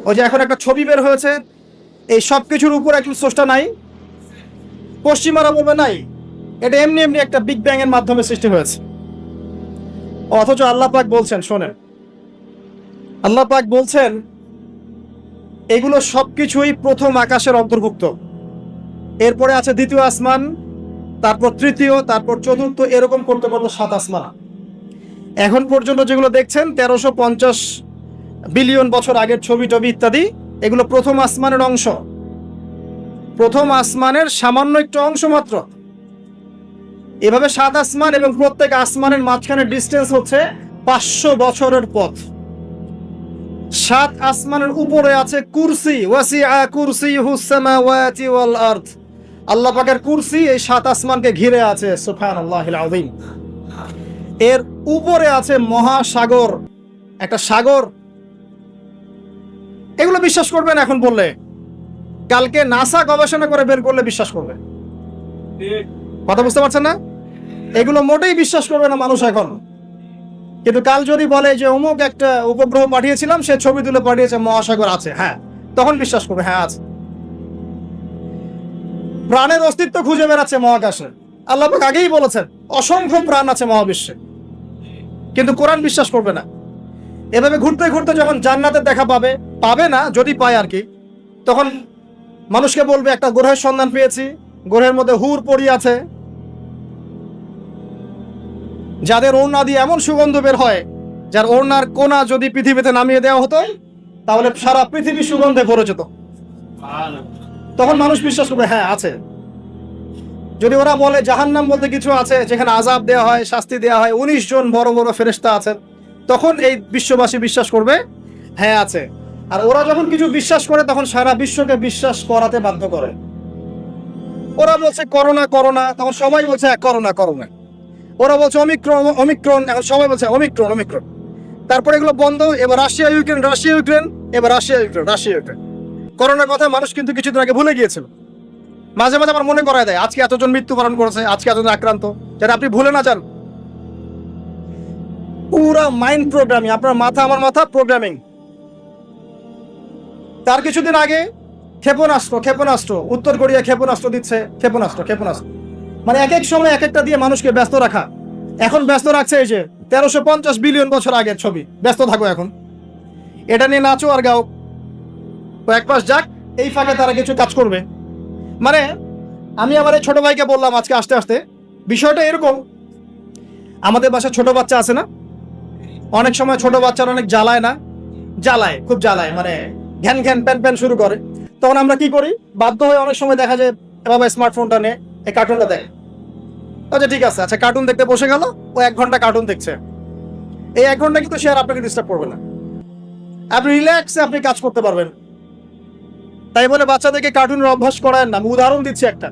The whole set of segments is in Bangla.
ওই যে এখন একটা ছবি বের হয়েছে, এই সব কিছুর উপর একজন স্রষ্টা নাই, পশ্চিমারা বলবে নাই, এটা এমনি এমনি একটা বিগ ব্যাং এর মাধ্যমে সৃষ্টি হয়েছে। অথচ আল্লাহ পাক বলছেন, শোনেন, আল্লাহ পাক বলছেন এগুলো সবকিছুই প্রথম আকাশের অন্তর্ভুক্ত, এরপরে আছে দ্বিতীয় আসমান, তারপর তৃতীয়, তারপর চতুর্থ, এরকম করতে করতে 7 আসমান। এখন পর্যন্ত যেগুলো দেখছেন 1350 বিলিয়ন বছর আগের ছবি টবি ইত্যাদি, এগুলো প্রথম আসমানের অংশ, প্রথম আসমানের সামান্য একটু অংশ মাত্র। এভাবে 7 আসমান, এবং প্রত্যেক আসমানের মাঝখানে ডিস্টেন্স হচ্ছে 500 বছরের পথ। 7 আসমানের উপরে আছে কুরসি, ওয়াসিআ কুরসিয়ুহুস সামাওয়াতি ওয়াল আরদ। আল্লাহ পাকের কুরসি এই 7 আসমানকে ঘিরে আছে, সুবহানাল্লাহিল আযীম। এর উপরে আছে মহাসাগর, একটা সাগর। এগুলো বিশ্বাস করবেন এখন বললে? কালকে নাসা গবেষণা করে বের করলে বিশ্বাস করবে। কথা বুঝতে পারছেন না? এগুলো মোটেই বিশ্বাস করবে না মানুষ এখন। কিন্তু কাল যদি বলে যে অমুক একটা উপগ্রহ পাঠিয়েছিলাম, সে ছবি তুলে পাঠিয়েছে, মহাসাগর আছে, হ্যাঁ, তখন বিশ্বাস করবে, হ্যাঁ আছে। প্রাণের অস্তিত্ব খুঁজে বেড়াচ্ছে মহাকাশে। আল্লাহ পাক আগেই বলেছেন অসংখ্য প্রাণ আছে মহাবিশ্বে, কিন্তু কোরআন বিশ্বাস করবে না। এভাবে ঘুরতে ঘুরতে যখন জান্নাতের দেখা পাবে, পাবে না, যদি পায় আর কি, তখন মানুষকে বলবে একটা গ্রহের সন্ধান পেয়েছি, গ্রহের মধ্যে হুর পড়ি আছে, যাদের ওড়না দিয়ে এমন সুগন্ধ বের হয়, যার ওড়নার কোনা যদি পৃথিবীতে নামিয়ে দেওয়া হতো, তাহলে সারা পৃথিবী সুগন্ধে ভরে যেত। তখন মানুষ বিশ্বাস করবে, হ্যাঁ আছে। যদি ওরা বলে জাহান্নাম বলতে কিছু আছে, যেখানে আযাব দেওয়া হয়, শাস্তি দেওয়া হয়, 19 জন বড় বড় ফেরেশতা আছেন, তখন এই বিশ্ববাসী বিশ্বাস করবে, হ্যাঁ আছে। আর ওরা যখন কিছু বিশ্বাস করে, তখন সারা বিশ্বকে বিশ্বাস করাতে বাধ্য করে। ওরা বলছে করোনা করোনা, তখন সবাই বলছে হ্যাঁ করোনা করোনা। ওরা বলছে অমিক্রন অমিক্রন, এখন সবাই বলছে অমিক্রন অমিক্রন। তারপরে এগুলো বন্ধ, এবার রাশিয়া ইউক্রেন, রাশিয়া ইউক্রেন, এবার রাশিয়া ইউক্রেন, রাশিয়া ইউক্রেন। করোনার কথা মানুষ কিন্তু কিছুদিন আগে ভুলে গিয়েছিল। মাঝে মাঝে আমার মনে করায় দেয়, আজকে এতজন মৃত্যুবরণ করেছে, আজকে এতজন আক্রান্ত, যেটা আপনি ভুলে না যান। পুরা মাইন্ড প্রোগ্রামিং, আপনার মাথা আমার মাথা প্রোগ্রামিং। তার কিছুদিন আগে ক্ষেপণাস্ত্র ক্ষেপণাস্ত্র, উত্তর কোরিয়া ক্ষেপণাস্ত্র দিচ্ছে, ক্ষেপণাস্ত্র ক্ষেপণাস্ত্র, মানে এক এক সময় এক একটা দিয়ে মানুষকে ব্যস্ত রাখা। এখন ব্যস্ত রাখছে এই যে 1350 বিলিয়ন বছর আগের ছবি, ব্যস্ত থাকো এখন, এটা নিয়ে নাচো আর গাও। কয়েক মাস যাক, এই ফাঁকে তারা কিছু কাজ করবে। মানে আমি আমার এই ছোট ভাইকে বললাম আজকে আসতে আসতে, বিষয়টা এরকম, আমাদের বাসায় ছোট বাচ্চা আছে না, অনেক সময় ছোট বাচ্চারা অনেক জ্বালায় না, জ্বালায়, খুব জ্বালায়, মানে ঘ্যান ঘ্যান প্যান প্যান শুরু করে। তখন আমরা কি করি, বাধ্য হয়ে অনেক সময় দেখা যায় বাবা স্মার্টফোনটা নে, এই কার্টুনটা দেখ। আচ্ছা ঠিক আছে, আচ্ছা কার্টুন দেখতে বসে গেল, ও 1 ঘন্টা কার্টুন দেখছে। এই 1 ঘন্টা কিন্তু সে আর আপনাকে ডিস্টার্ব করবে না, আপনি রিল্যাক্সে আপনি কাজ করতে পারবেন। তাই বলে বাচ্চাদেরকে কার্টুনের অভ্যাস করায় না, আমি উদাহরণ দিচ্ছি একটা।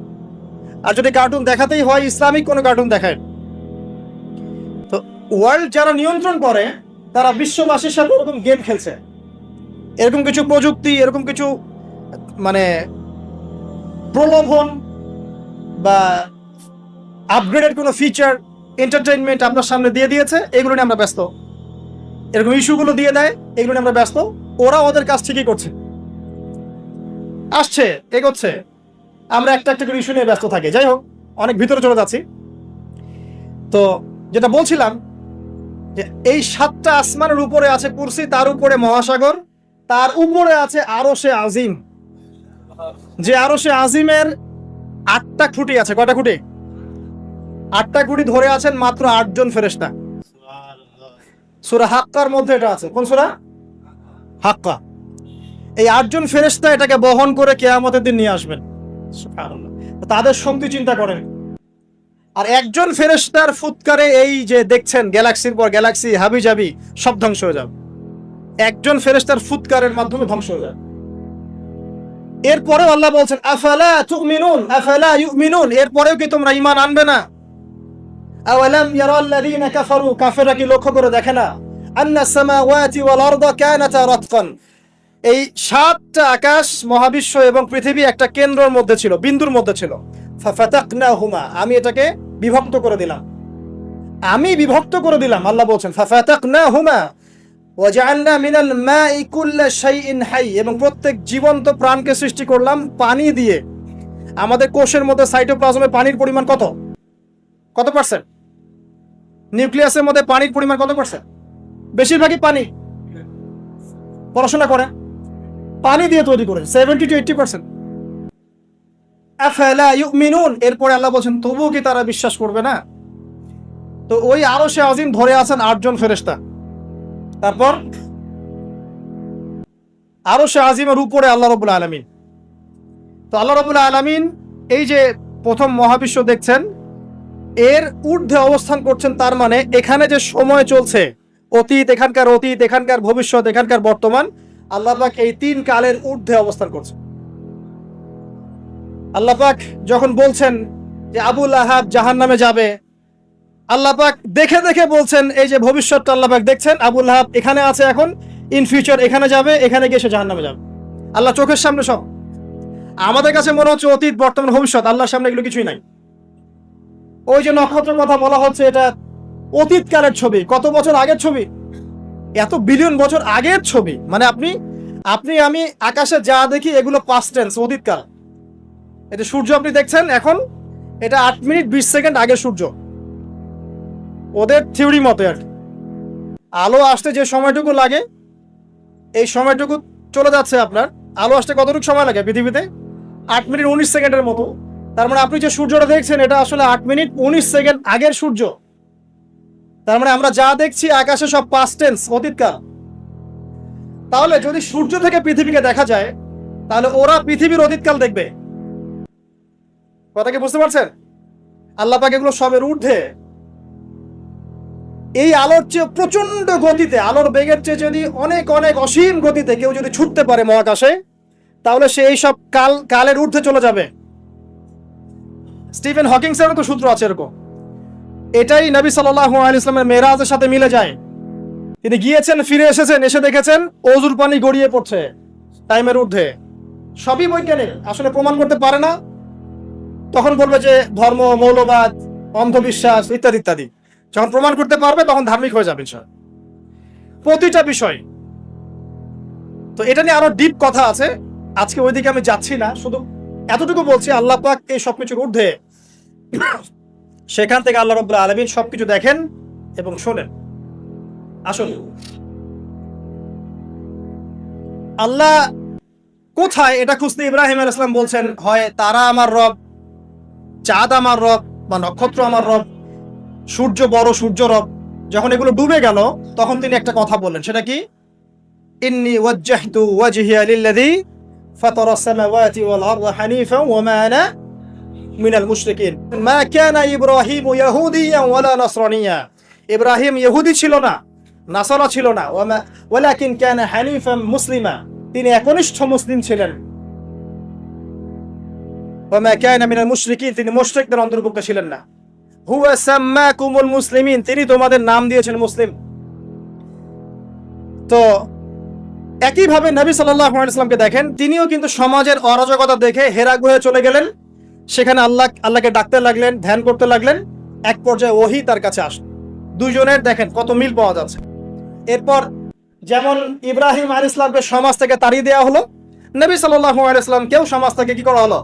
আর যদি কার্টুন দেখাতেই হয়, ইসলামিক কোনো কার্টুন দেখায়। তো ওয়ার্ল্ড যারা নিয়ন্ত্রণ করে, তারা বিশ্ববাসীর সাথে এরকম গেম খেলছে, এরকম কিছু প্রযুক্তি, এরকম কিছু মানে প্রলোভন বা আপগ্রেডেড কোনো ফিচার, এন্টারটেইনমেন্ট আপনার সামনে দিয়ে দিয়েছে, এগুলো নিয়ে আমরা ব্যস্ত। এরকম ইস্যুগুলো দিয়ে দেয়, এগুলো নিয়ে আমরা ব্যস্ত। ওরা ওদের কাজ ঠিকই করছে, আসছে, এগোচ্ছে, আমরা একটা একটা করে ইস্যু নিয়ে ব্যস্ত থাকি। যাই হোক, অনেক ভিতরে চলে যাচ্ছি। তো যেটা বলছিলাম, যে এই 7টা আসমানের উপরে আছে কুরসি, তার উপরে মহাসাগর, তার উপরে আছে আরশে আজিম। যে আরশে আজিমের 8টা খুঁটি আছে। কয়টা খুঁটি? 8টা খুঁটি ধরে আছেন মাত্র 8 জন ফেরেশতা। সূরা হাক্কার মধ্যে এটা আছে। কোন সূরা? হাক্কা। এই 8 জন ফেরেশতা এটাকে বহন করে কিয়ামতের দিন নিয়ে আসবেন। সুবহানাল্লাহ। তাদের শক্তি চিন্তা করেন। আর একজন ফেরেশতার ফুৎকারে এই যে দেখছেন গ্যালাক্সির পর গ্যালাক্সি হাবিজাবি সব ধ্বংস হয়ে যাবে। একজন ফেরেশতার ফুৎকারের মাধ্যমে ধ্বংস হয়ে যাবে। এরপরেও আল্লাহ বলছেন আফালা তুমিনুন আফালা ইউমিনুন, এরপরেও কি তোমরা ঈমান আনবে না? আওয়ালাম ইয়ারাল্লাযীনা কাফারু, কাফেররা কি লক্ষ্য করে দেখে না? আন্নাস সামাওয়াতি ওয়াল আরদা কানাতা রাতকান, এই 7টা আকাশ, মহাবিশ্ব এবং পৃথিবী একটা কেন্দ্রের মধ্যে ছিল, বিন্দুর মধ্যে ছিল। ফাফাতাকনাহুমা, আমি এটাকে বিভক্ত করে দিলাম, আমি বিভক্ত করে দিলাম। আল্লাহ বলছেন ফাফাতাকনাহুমা, ওয়াজআলনা মিনাল মাই কুল্লা শাইইন হাই, এবং প্রত্যেক জীবন্ত প্রাণকে সৃষ্টি করলাম পানি দিয়ে। আমাদের কোষের মধ্যে সাইটোপ্লাজমে পানির পরিমাণ কত কত পার্সেন্ট? নিউক্লিয়াসের মধ্যে পানির পরিমাণ কত পার্সেন্ট? বেশিরভাগই পানি। পড়াশোনা করেন, পানি দিয়ে তৈরি করে 70 to 80%। আফালা ইউমিনুন, এরপরে আল্লাহ বলছেন তবুও কি তারা বিশ্বাস করবে না? তো ওই আরশে আজিম ধরে আছেন 8 জন ফেরেশতা। তারপর আরশে আজিমের উপরে আল্লাহ রাব্বুল আলামিন। তো আল্লাহ রাব্বুল আলামিন এই যে প্রথম মহাবিশ্ব দেখছেন, এর ঊর্ধ্বে অবস্থান করছেন, তার মানে এখানে যে সময় চলছে, অতীত, এখানকার ভবিষ্যৎ, এখানকার বর্তমান, আল্লাহ পাক এই 3 কালের ঊর্ধ্বে অবস্থান করছেন। আল্লাহ পাক যখন বলছেন যে আবু লাহাব জাহান্নামে যাবে, আল্লাহ পাক দেখে দেখে বলছেন, এই যে ভবিষ্যৎটা আল্লাহ পাক দেখছেন, আবু লাহাব এখানে আছে, এখন ইন ফিউচার এখানে যাবে, এখানে গিয়ে সে জাহান্নামে যাবে। আল্লাহ চোখের সামনে সব। আমাদের কাছে মনে হচ্ছে অতীত, বর্তমান, ভবিষ্যৎ, আল্লাহর সামনে এগুলো কিছুই নাই। ওই যে নক্ষত্রের কথা বলা হচ্ছে, এটা অতীতকালের ছবি, কত বছর আগের ছবি, এত বিলিয়ন বছর আগের ছবি। মানে আপনি আমি আকাশে যা দেখি এগুলো পাস্ট টেন্স, অতীতকাল। এটা সূর্য আপনি দেখছেন এখন, এটা 8 মিনিট 20 সেকেন্ড আগের সূর্য, ওদের থিওরি মতে আর কি। আলো আসতে যে সময়টুকু লাগে, এই সময়টুকু চলে যাচ্ছে আপনার। আলো আসতে কতটুকু সময় লাগে পৃথিবীতে? 8 মিনিট 19 সেকেন্ডের মতো। তার মানে আপনি যে সূর্যটা দেখছেন, এটা আসলে 8 মিনিট 19 সেকেন্ড আগের সূর্য। তার মানে আমরা যা দেখছি আকাশে সব পাস্ট টেন্স, অতীতকাল। তাহলে যদি সূর্য থেকে পৃথিবীকে দেখা যায়, তাহলে ওরা পৃথিবীর অতীতকাল দেখবে। কথা কি বুঝতে পারছেন? আল্লাহ পাক এগুলো সবের ঊর্ধ্বে। এই আলোর চেয়ে প্রচন্ড গতিতে, আলোর বেগের চেয়ে যদি অনেক অনেক অসীম গতিতে কেউ যদি ছুটতে পারে মহাকাশে, তাহলে সে এই সব কালের ঊর্ধ্বে চলে যাবে। স্টিফেন হকিংসেরও তো সূত্র আছে এরকম। এটাই নবী সাল্লাল্লাহু আলাইহি ওয়াসাল্লামের মেরাজের সাথে মিলে যায়। তিনি গিয়েছেন, ফিরে এসেছেন, এসে দেখেছেন অজুর পানি গড়িয়ে পড়ছে টাইমের ঊর্ধ্বে। সবই বৈজ্ঞানিক, আসলে প্রমাণ করতে পারে না। তখন বলবে যে ধর্ম, মৌলবাদ, অন্ধবিশ্বাস ইত্যাদি ইত্যাদি। যখন প্রমাণ করতে পারবে তখন ধার্মিক হয়ে যাবে প্রতিটা বিষয়। তো এটা নিয়ে আরো ডিপ কথা আছে, আজকে ওইদিকে আমি যাচ্ছি না, শুধু এতটুকু বলছি আল্লাহ পাক এই সবকিছুর ঊর্ধ্বে। সেখান থেকে আল্লাহ রাব্বুল আলামিন সবকিছু দেখেন এবং শোনেন। আসুন, আল্লাহ কোথায় এটা খুঁজতে ইব্রাহিম আলাইহিস সালাম বলছেন, হয় তারা আমার রব, চাঁদ আমার রব, বা নক্ষত্র আমার রব, সূর্য বড়, সূর্য রব। যখন এগুলো ডুবে গেল, তখন তিনি একটা কথা বললেন, সেটা কি? ইন্নী ওয়াজ্জাহতু ওয়াজহিয়া লিল্লাযী ফাতারাস সামাওয়াতি ওয়াল আরদা হানিফা ওয়া মা আনা মিনাল মুশরিকিন। মা কানা ইব্রাহিমু ইয়াহুদিয়ান ওয়ালা নাসরানিয়া। ইব্রাহিম ইহুদি ছিল না, নাসারা ছিল না। ওয়ালাকিন কানা হানিফাম মুসলিমা, তিনি একনিষ্ঠ মুসলিম ছিলেন। ওয়া মা কানা মিনাল মুশরিকিন, তিনি মুশরিকদের অন্তর্ভুক্ত ছিলেন না। হুয়া সাম্মাকুমুল মুসলিমিন, তিনি তোমাদের নাম দিয়েছেন মুসলিম। তো একইভাবে নবী সাল্লাল্লাহু আলাইহি ওয়াসাল্লামকে দেখেন, তিনিও কিন্তু সমাজের অরাজকতা দেখে হেরা গুহে চলে গেলেন। সেখানে আল্লাহকে ডাকতে লাগলেন, ধ্যান করতে লাগলেন। এক পর্যায়ে ওহী তার কাছে আসলো। দুইজনের দেখেন কত মিল পাওয়া যাচ্ছে। এরপর যেমন ইব্রাহিম আলাইহিস সালামকে সমাজ থেকে তাড়িয়ে দেওয়া হলো, নবী সাল্লাল্লাহু আলাইহি ওয়াসাল্লামকেও সমাজ থেকে কি করা হলো?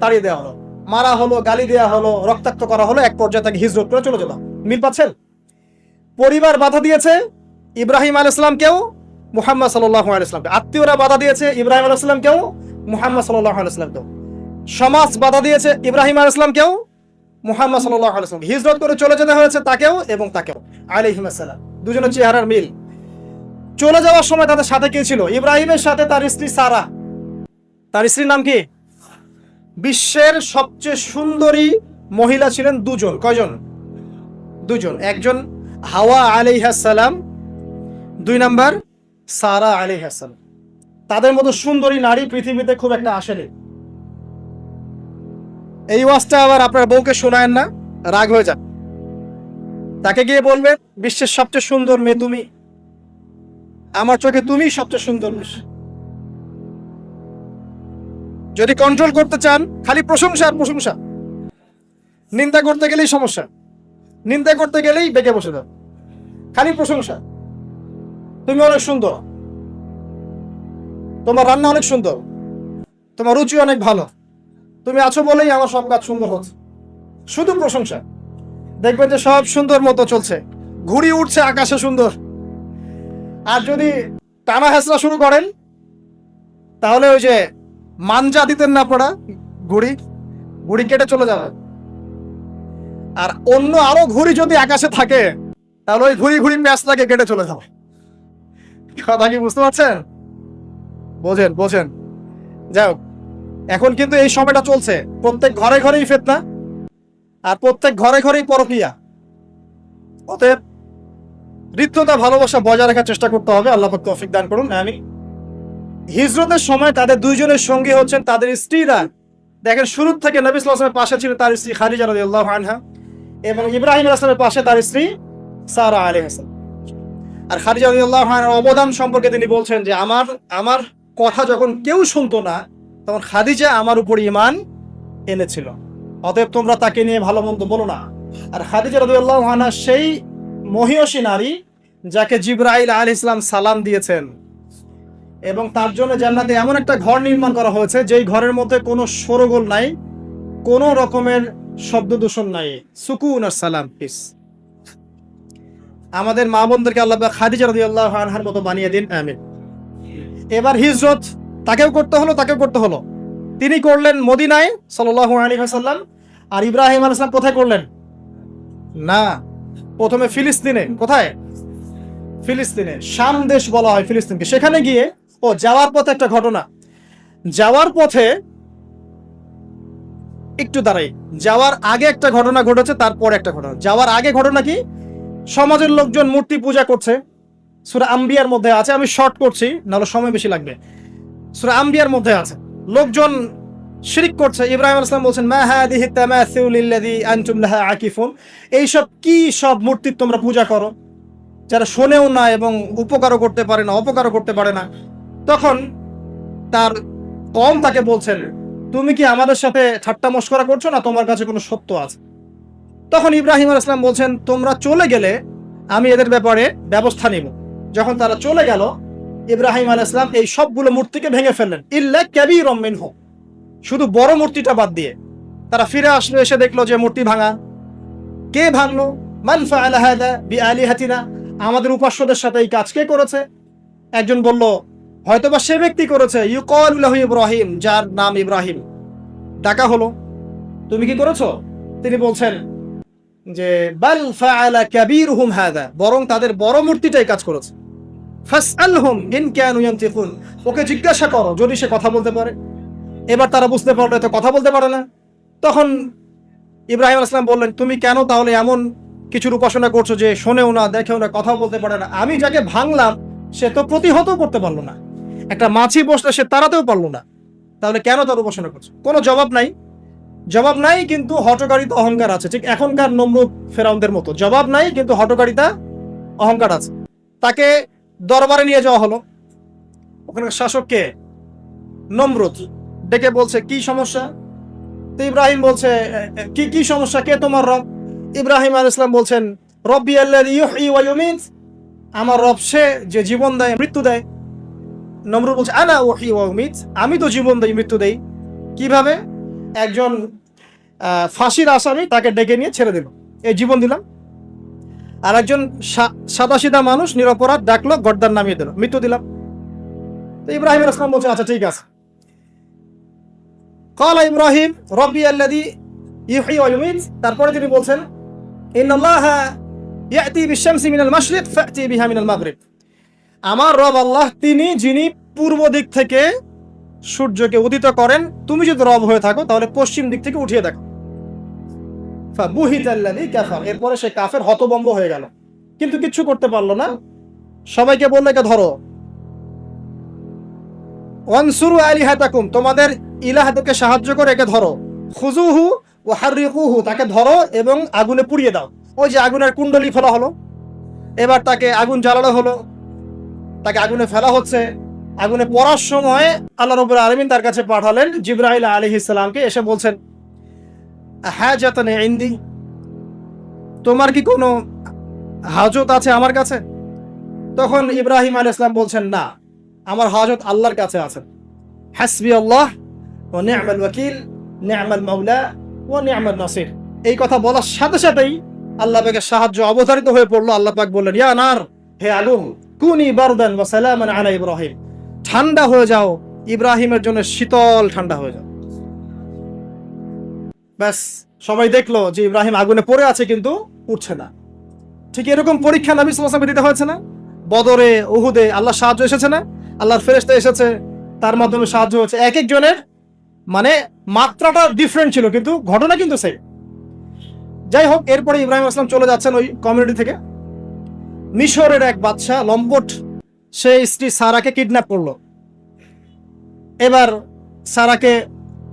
তাড়িয়ে দেওয়া হলো, মারা হলো, গালি দেওয়া হলো, রক্তাক্ত করা হলো। এক পর্যায়ে তাকে হিজরত করে চলে যেত। মিল পাচ্ছেন? পরিবার বাধা দিয়েছে ইব্রাহিম আলাইহিস সালামকেও, মুহাম্মদ সাল্লাল্লাহু আলাইহি ওয়াসাল্লামকে। আত্মীয়রা বাধা দিয়েছে ইব্রাহিম আলাইহিস সালামকেও, মুহাম্মদ সাল্লাল্লাহু আলাইহি ওয়াসাল্লামকেও। সমাজ বাধা দিয়েছে ইব্রাহিম আলাইহিস সালামকেও, মুহাম্মদ সাল্লাল্লাহু আলাইহি ওয়াসাল্লামকে। হিজরত করে চলে যেতে হয়েছে তাকেও এবং তাকেও আলাইহিস সালাম। দুজনের চেহারার মিল। চলে যাওয়ার সময় তাদের সাথে কে ছিল? ইব্রাহিমের সাথে তার স্ত্রী সারা। তার স্ত্রীর নাম কি? বিশ্বের সবচেয়ে সুন্দরী মহিলা ছিলেন দুজন। কয়জন? দুজন। একজন হাওয়া আলাইহিস সালাম, 2 নাম্বার সারা আলাইহিস সালাম। তাদের মতো সুন্দরী নারী পৃথিবীতে খুব একটা আসেনি। এই ওয়াজটা আবার আপনার বউকে শোনায়েন না, রাগ হয়ে যান। তাকে গিয়ে বলবেন, বিশ্বের সবচেয়ে সুন্দর মেয়ে তুমি, আমার চোখে তুমি সবচেয়ে সুন্দর। যদি কন্ট্রোল করতে চান, খালি প্রশংসা আর প্রশংসা। নিন্দা করতে গেলেই সমস্যা, নিন্দা করতে গেলেই বেঁকে বসে যান। খালি প্রশংসা। তুমি অনেক সুন্দর, তোমার রান্না অনেক সুন্দর, তোমার রুচি অনেক ভালো, তুমি আছো বলেই আমার সব কাজ সুন্দর হচ্ছে। শুধু প্রশংসা। দেখবেন যে সব সুন্দর মতো চলছে, ঘুড়ি উঠছে আকাশে সুন্দর। আর যদি টানা হেঁচড়া শুরু করেন, তাহলে ওই যে মাঞ্জা দিতেন না আপনারা, ঘুড়ি ঘুড়ি কেটে চলে যাবে। আর অন্য আরো ঘুড়ি যদি আকাশে থাকে, তাহলে ওই ঘুড়ি ঘুড়ি ম্যাচটাকে কেটে চলে যাবে। কথা কি বুঝতে পারছেন? বোঝেন বোঝেন। যাই হোক, এখন কিন্তু এই সময়টা চলছে, প্রত্যেক ঘরে ঘরেই ফিতনা, আর প্রত্যেক ঘরে ঘরেই পরকীয়া। অতএব হৃদ্যতা ভালোবাসা বজায় রাখার চেষ্টা করতে হবে। আল্লাহ পাক তৌফিক দান করুন, আমিন। হিজরতের সময় তাদের দুইজনের সঙ্গী হচ্ছেন তাদের স্ত্রীরা। দেখেন, শুরু থেকে নবী সাল্লাল্লাহু আলাইহি ওয়াসাল্লামের পাশে ছিল তার স্ত্রী খাদিজা রাদিয়াল্লাহু আনহা, এবং ইব্রাহিম আলাইহিস সালামের পাশে তার স্ত্রী সারা আলাইহিস সালাম। আর খাদিজা রাদিয়াল্লাহু আনহার অবদান সম্পর্কে তিনি বলছেন যে আমার কথা যখন কেউ শুনতো না, তখন খাদিজা আমার উপর ঈমান এনেছিল। অতএব তোমরা তাকে নিয়ে ভালো মন্দ বলো না। আর খাদিজা রাদিয়াল্লাহু আনহা সেই মহিয়সী নারী যাকে জিবরাইল আলাইহিস সালাম সালাম দিয়েছেন, এবং তার জন্য জান্নাতে এমন একটা ঘর নির্মাণ করা হয়েছে যেই ঘরের মধ্যে কোনো শোরগোল নাই, কোনো রকমের শব্দ দূষণ নাই, সুকুন আর সালাম, পিস। আমাদের মা বোনদেরকে আল্লাহ পাক খাদিজা রাদিয়াল্লাহু আনহার মতো বানিয়ে দিন, আমিন। এবার হিজরত তাকেও করতে হলো। তিনি করলেন মদিনায় সাল্লাল্লাহু আলাইহি ওয়াসাল্লাম, আর ইব্রাহিম আলাইহিস সালাম কোথায় করলেন? না, প্রথমে ফিলিস্তিনে। কোথায়? ফিলিস্তিনে। শাম দেশ বলা হয় ফিলিস্তিনকে। সেখানে গিয়ে যাওয়ার পথে একটা ঘটনা, যাওয়ার পথে একটু দাঁড়াই, যাওয়ার আগে একটা ঘটনা ঘটেছে, তারপর একটা ঘটনা। যাওয়ার আগে ঘটনা কি? সমাজের লোকজন মূর্তি পূজা করছে, সূরা আম্বিয়ার মধ্যে আছে। আমি শর্ট করছি, নাহলে সময় বেশি লাগবে। সূরা আম্বিয়ার মধ্যে আছে, লোকজন শিরক করছে। ইব্রাহিম আলাইহিস সালাম বলছেন, মা হাদিহি তামাসিলুল্লাযী আনতুম লাহা আকিফুন, এইসব কি সব মূর্তি তোমরা পূজা করো, যারা শোনেও না এবং উপকারও করতে পারে না, অপকারও করতে পারে না। তখন তার কওম তাকে বলছেন, তুমি কি আমাদের সাথে ঠাট্টা মশকরা করছো না, তোমার কাছে কোনো সত্য আছে? তখন ইব্রাহিম আলাইহিস সালাম বলছেন, তোমরা চলে গেলে আমি এদের ব্যাপারে ব্যবস্থা নিব। যখন তারা চলে গেল, ইব্রাহিম আলাইহিস সালাম এই সবগুলো মূর্তিকে ভেঙে ফেললেন, ইল্লা কাবীরাম মিনহু, শুধু বড় মূর্তিটা বাদ দিয়ে। তারা ফিরে আসলো, এসে দেখলো যে মূর্তি ভাঙা। কে ভাঙলো? মান ফাআলা হাদা বিআলিহাতিনা, আমাদের উপাস্যদের সাথে এই কাজ কে করেছে? একজন বলল, হয়তোবা সে ব্যক্তি করেছে, ইউকালু লাহু ইব্রাহিম, যার নাম ইব্রাহিম। ডাকা হলো, তুমি কি করেছো? তিনি বলছেন যে বাল ফাআলা কাবীরুহুম হাদা, বরং তাদের বড় মূর্তিটাই কাজ করেছে। ফাসআলহুম ইন কানু ইয়ানতিকুন, ওকে জিজ্ঞাসা করো যদি সে কথা বলতে পারে। এবার তারা বুঝতে পারলো তো কথা বলতে পারে না। তখন ইব্রাহিম আলাইহিস সালাম বললেন, তুমি কেন তাহলে এমন কিছুর উপাসনা করছো যে শোনেও না, দেখেও না, কথা বলতে পারে না? আমি যাকে ভাঙলাম সে তো প্রতিহত করতে পারলো না, একটা মাছি বসলে সে তাড়াতেও পারলো না, তাহলে কেন তার উপাসনা করছো? কোনো জবাব নাই, কিন্তু হঠকারিতা অহংকার আছে। ঠিক এখনকার নমরুদ ফেরাউনদের মতো জবাব নাই, কিন্তু হঠকারিতা অহংকার আছে। তাকে দরবারে নিয়ে যাওয়া হলো। ওখানকার শাসককে নমরুদ ডেকে বলছে, কি সমস্যা? তো ইব্রাহিম বলছে, কি সমস্যা, কে তোমার রব? ইব্রাহিম আলাইহিস সালাম বলছেন, রব্বি আল্লাযী ইউহয়ী ওয়া ইউমীত, আমার রব সে যে জীবন দেয়, মৃত্যু দেয়। নমরুদ বলছে, আনা উহয়ী ওয়া উমীত, আমি তো জীবন দেই, মৃত্যু দেই। কিভাবে? একজন ফাঁসির আসামি, তাকে ডেকে নিয়ে ছেড়ে দিল, এই জীবন দিলাম। আর একজন সাদাসিধা মানুষ নিরপরাধ ডাকলো, গর্দান নামিয়ে দিল, মৃত্যু দিলাম। তো ইব্রাহিম আলাইহিস সালাম বলছেন, আচ্ছা ঠিক আছে। ক্বালা ইব্রাহিম রব্বি আল্লাযী ইউহয়ী ওয়া ইউমীত, তারপরে তিনি বলছেন, ইন্নাল্লাহা ইয়াতি বিশ-শামসি মিনাল মাশরিক ফাতি বিহা মিনাল মাগরিব, আমার রব আল্লাহ তিনি যিনি পূর্ব দিক থেকে সূর্যকে উদিত করেন, তুমি যদি রব হয়ে থাকো তাহলে পশ্চিম দিক থেকে উঠিয়ে দেখো। ফাবুহিতাল্লাযী কাফার, এরপরে সে কাফের, হতভম্ব হয়ে গেল, কিন্তু কিচ্ছু করতে পারলো না। সবাইকে বললো, একে ধরো। ওয়ানসুরু আলিহাতাকুম, তোমাদের ইলাহদেরকে সাহায্য করে একে ধরো। খুযুহু ওয়া হাররিকুহু, তাকে ধরো এবং আগুনে পুড়িয়ে দাও। ওই যে আগুনের কুণ্ডলি ফেলা হলো, এবার তাকে আগুন জ্বালানো হলো, তাকে আগুনে ফেলা হচ্ছে। আগুনে পড়ার সময় আল্লাহ রাব্বুল আলামিন তার কাছে পাঠালেন জিবরাইল আলাইহিস সালামকে, এসে বলছেন, হাজাতান ইনদি, তোমার কি কোনো হাজত আছে আমার কাছে? তখন ইব্রাহিম আলাইহিস সালাম বলছেন, না, আমার হাজত আল্লাহর কাছে আছে। হাসবি আল্লাহ ওয়া নি'মাল ওয়াকিল, নি'মাল মাওলা ওয়া নি'মান নাসির। এই কথা বলার সাথে সাথেই আল্লাহ পাকের সাহায্য অবতারিত হয়ে পড়লো। আল্লাহ পাক বললেন, ইয়া নার, হে আগুন, কুনি বারদান ওয়া সালামান আলা ইব্রাহিম, ঠান্ডা হয়ে যাও, ইব্রাহিমের জন্য শীতল ঠান্ডা হয়ে যাও। ব্যাস, সবাই দেখলো যে ইব্রাহিম আগুনে পড়ে আছে কিন্তু উঠছে না। ঠিক এরকম পরীক্ষা নবী সাল্লাল্লাহু আলাইহি ওয়াসাল্লামকে দিতে হয়েছে না? বদরে, উহুদে আল্লাহর সাহায্য এসেছে না? আল্লাহর ফেরেশতা এসেছে, তার মাধ্যমে সাহায্য হয়েছে। এক একজনের মানে মাত্রাটা ডিফারেন্ট ছিল, কিন্তু ঘটনা কিন্তু সেম। যাই হোক, এরপরে ইব্রাহিম আলাইহিস সালাম চলে যাচ্ছেন ওই কমিউনিটি থেকে। মিশরের এক বাদশা লম্পট, সে স্ত্রী সারাকে কিডন্যাপ করলো। এবার সারাকে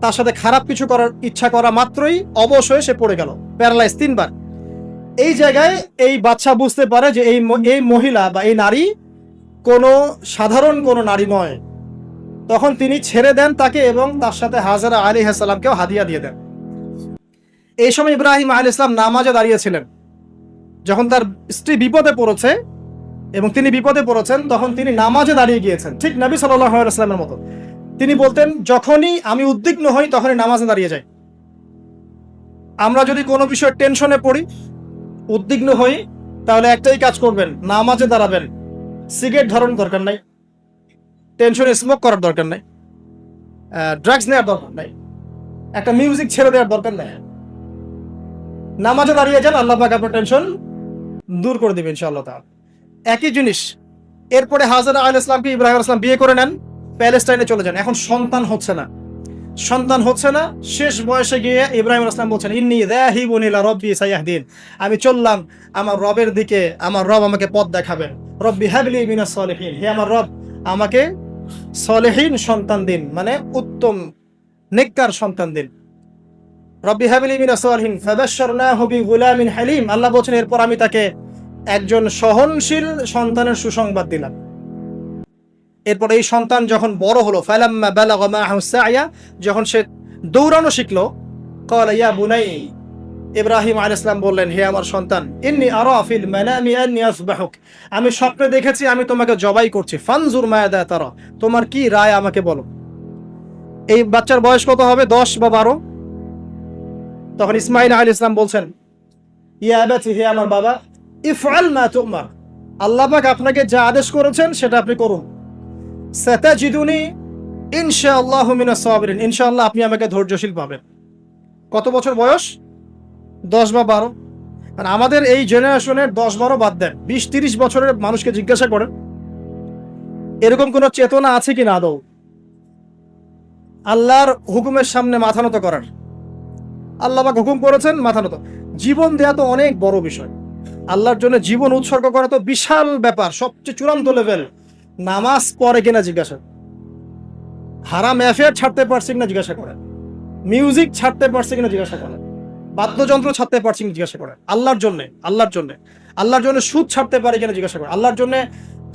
তার সাথে খারাপ কিছু করার ইচ্ছা করা মাত্রই অবশ হয়ে সে পড়ে গেল, প্যারালাইজ 3 বার। এই জায়গায় এই বাদশা বুঝতে পারে যে এই মহিলা বা এই নারী কোনো সাধারণ কোনো নারী নয়। তখন তিনি ছেড়ে দেন তাকে এবং তার সাথে হাজরা আলাইহিস সালামকেও হাদিয়া দিয়ে দেন। এই সময় ইব্রাহিম আলাইহিস সালাম নামাজে দাঁড়িয়েছিলেন। যখন তার স্ত্রী বিপদে পড়েছে এবং তিনি বিপদে পড়েছেন, তখন তিনি নামাজে দাঁড়িয়ে গিয়েছেন, ঠিক নবী সাল্লাল্লাহু আলাইহি ওয়াসাল্লামের মতো। তিনি বলতেন, যখনই আমি উদ্বিগ্ন হই তখনই নামাজে দাঁড়িয়ে যাই। আমরা যদি কোনো বিষয়ে টেনশনে পড়ি, উদ্বিগ্ন হই, তাহলে একটাই কাজ করবেন, নামাজে দাঁড়াবেন। সিগারেট ধরানোর দরকার নাই, টেনশনে স্মোক করার দরকার নাই, ড্রাগস নেওয়ার দরকার নাই, একটা মিউজিক ছেড়ে দেওয়ার দরকার নাই। নামাজে দাঁড়িয়ে যান, আল্লাহ পাক আপনার টেনশন দূর করে দিবেন ইনশাআল্লাহ তাআলা। একই জিনিস। এরপরে হাজরা আলাইহিস সালামকে ইব্রাহিম আলাইহিস সালাম বিয়ে করে নেন, প্যালেস্টাইনে চলে যান। এখন সন্তান হচ্ছে না। শেষ বয়সে গিয়ে ইব্রাহিম আলাইহিস সালাম বলছেন, ইন্নী যাহিবুন ইলা রাব্বি সায়াহদিন, আমি চললাম আমার রবের দিকে, আমার রব আমাকে পথ দেখাবেন। রব্বি হাবলি মিনাস সলিহিন, হে আমার রব, আমাকে সলিহিন সন্তান দিন, মানে উত্তম নেককার সন্তান দিন। রব্বি হাবলি মিনাস সলিহিন ফাবাশশারনাহু বিগুলামিন হালিম। আল্লাহ বলেন, এরপর আমি তাকে একজন সহনশীল সন্তানের সুসংবাদ দিলাম। এরপর এই সন্তান যখন বড় হলো, ফালাম্মা বালাগা মাআহু সা'য়া, যখন সে দৌড়ানো শিখলো, ক্বালা ইয়া বুনাই, ইব্রাহিম আলাইহিস সালাম বললেন, হে আমার সন্তান, ইন্নী আরা ফিল মানামি আন্নী আসবাহুক, আমি স্বপ্নে দেখেছি আমি তোমাকে জবাই করছি। ফানজুর মাযা তারা, তোমার কি রায় আমাকে বলো। এই বাচ্চার বয়স কত হবে? 10 বা 12। তখন ইসমাঈল আলাইহিস সালাম বলছেন, ইয়া আবাতি, হে আমার বাবা, ইফআল মা তুমার, আল্লাহ পাক আপনাকে যা আদেশ করেছেন সেটা আপনি করুন। সাতাজিদুনি ইনশাআল্লাহু মিনাস সাবিরিন, ইনশাআল্লাহ আপনি আমাকে ধৈর্যশীল পাবেন। কত বছর বয়স? 10 বা 12। মানে আমাদের এই জেনারেশনের 10-12 বাদ দেন, 20-30 বছরের মানুষকে জিজ্ঞাসা করেন এরকম কোন চেতনা আছে কিনা আদৌ আল্লাহর হুকুমের সামনে মাথা নত করার। আল্লাহ পাক হুকুম করেছেন, মাথা নত। জীবন দেয়া তো অনেক বড় বিষয়, আল্লাহর জন্য জীবন উৎসর্গ করা তো বিশাল ব্যাপার, সবচেয়ে চূড়ান্ত লেভেল। নামাজ পড়ে কিনা জিজ্ঞাসা, হারাম অ্যাফেয়ার ছাড়তে পারছি কিনা জিজ্ঞাসা করেন, মিউজিক ছাড়তে পারছি কিনা জিজ্ঞাসা করেন, বাদ্যযন্ত্র ছাড়তে পারছি কিনা জিজ্ঞাসা করেন, আল্লাহর জন্য সুদ ছাড়তে পারে কিনা জিজ্ঞাসা করেন, আল্লাহর জন্য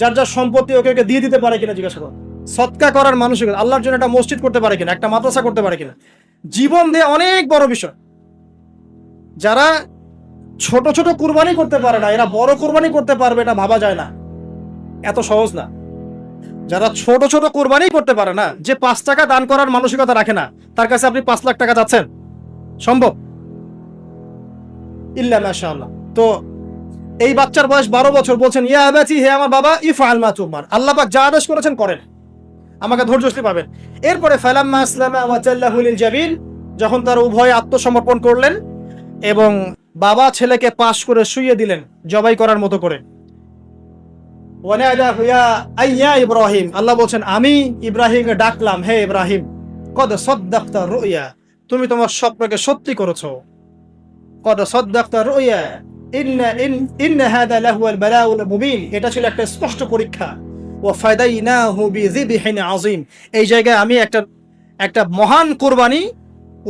যার যার সম্পত্তি ওকে দিয়ে দিতে পারে কিনা জিজ্ঞাসা করেন, সদকা করার মানুষের আল্লাহর জন্য একটা মসজিদ করতে পারে কিনা, একটা মাদ্রাসা করতে পারে কিনা। জীবন দেয়া অনেক বড় বিষয়। যারা ছোট ছোট কুরবানি করতে পারে না, এরা বড় কুরবানি করতে পারবে, এটা ভাবা যায় না, এত সহজ না। যারা ছোট ছোট কুরবানি করতে পারে না, যে 5 টাকা দান করার মানসিকতা রাখে না, তার কাছে আপনি 5 লাখ টাকা চাচ্ছেন, সম্ভব? ইল্লা মাশাআল্লাহ। তো এই বাচ্চার বয়স 12 বছর, বলছেন, ইয়া আবাতি, হে আমার বাবা, ইফআল মা তুমার, আল্লাহ পাক যা আদেশ করেছেন করেন, আমাকে ধৈর্যশীল পাবেন। এরপরে ফালাম্মা আসলামা ওয়া তাল্লাহু লিল জাবিন, যখন তারা উভয়ে আত্মসমর্পণ করলেন এবং বাবা ছেলেকে পাশ করে শুইয়ে দিলেন জবাই করার মতো করে। ওয়ানাদাহু ইয়া ইব্রাহিম, আল্লাহ বলছেন, আমি ইব্রাহিমকে ডাকলাম, হে ইব্রাহিম, কদ সাদ্দাকতা রুয়া, তুমি তোমার স্বপ্নকে সত্যি করেছো। কদ সাদ্দাকতা রুয়া ইন্না হাদা লাহুয়াল বালাউল মুবিন, এটা ছিল একটা স্পষ্ট পরীক্ষা। ওয়া ফাদাইনাহু বিযিবহিন আযীম, এই জায়গায় আমি একটা মহান কুরবানি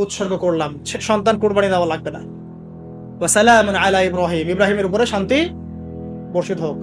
উৎসর্গ করলাম, সন্তান কুরবানি দেওয়া লাগবে না। ওয়া সালামুন আলা ইব্রাহিম, ইব্রাহিমের উপরে শান্তি বর্ষিত হোক।